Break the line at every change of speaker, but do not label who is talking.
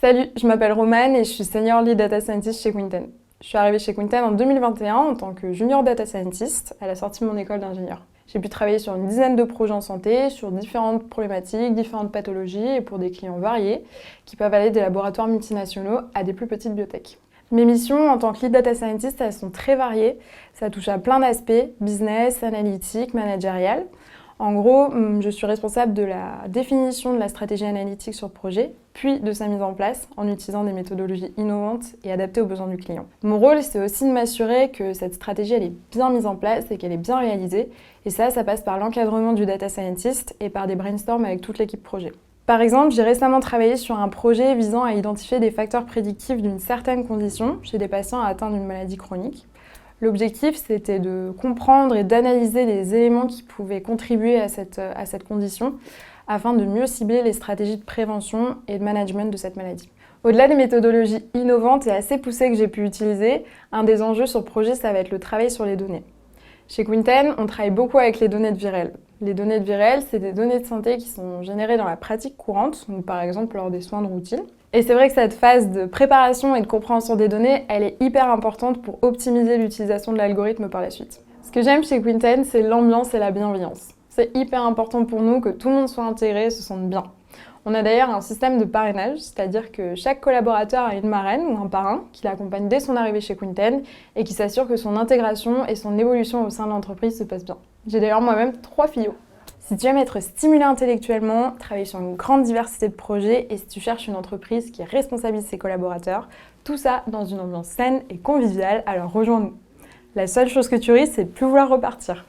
Salut, je m'appelle Romane et je suis Senior Lead Data Scientist chez Quinten. Je suis arrivée chez Quinten en 2021 en tant que Junior Data Scientist à la sortie de mon école d'ingénieur. J'ai pu travailler sur une dizaine de projets en santé, sur différentes problématiques, différentes pathologies et pour des clients variés qui peuvent aller des laboratoires multinationaux à des plus petites biotech. Mes missions en tant que Lead Data Scientist, elles sont très variées. Ça touche à plein d'aspects, business, analytique, managérial. En gros, je suis responsable de la définition de la stratégie analytique sur projet, puis de sa mise en place en utilisant des méthodologies innovantes et adaptées aux besoins du client. Mon rôle, c'est aussi de m'assurer que cette stratégie elle est bien mise en place et qu'elle est bien réalisée. Et ça passe par l'encadrement du data scientist et par des brainstorms avec toute l'équipe projet. Par exemple, j'ai récemment travaillé sur un projet visant à identifier des facteurs prédictifs d'une certaine condition chez des patients atteints d'une maladie chronique. L'objectif, c'était de comprendre et d'analyser les éléments qui pouvaient contribuer à cette condition afin de mieux cibler les stratégies de prévention et de management de cette maladie. Au-delà des méthodologies innovantes et assez poussées que j'ai pu utiliser, un des enjeux sur le projet, ça va être le travail sur les données. Chez Quinten, on travaille beaucoup avec les données de Virel. Les données de Virel, c'est des données de santé qui sont générées dans la pratique courante, donc par exemple lors des soins de routine. Et c'est vrai que cette phase de préparation et de compréhension des données, elle est hyper importante pour optimiser l'utilisation de l'algorithme par la suite. Ce que j'aime chez Quinten, c'est l'ambiance et la bienveillance. C'est hyper important pour nous que tout le monde soit intégré et se sente bien. On a d'ailleurs un système de parrainage, c'est-à-dire que chaque collaborateur a une marraine ou un parrain qui l'accompagne dès son arrivée chez Quinten et qui s'assure que son intégration et son évolution au sein de l'entreprise se passent bien. J'ai d'ailleurs moi-même 3 filles. Si tu aimes être stimulé intellectuellement, travailler sur une grande diversité de projets et si tu cherches une entreprise qui responsabilise ses collaborateurs, tout ça dans une ambiance saine et conviviale, alors rejoins-nous. La seule chose que tu risques, c'est de plus vouloir repartir.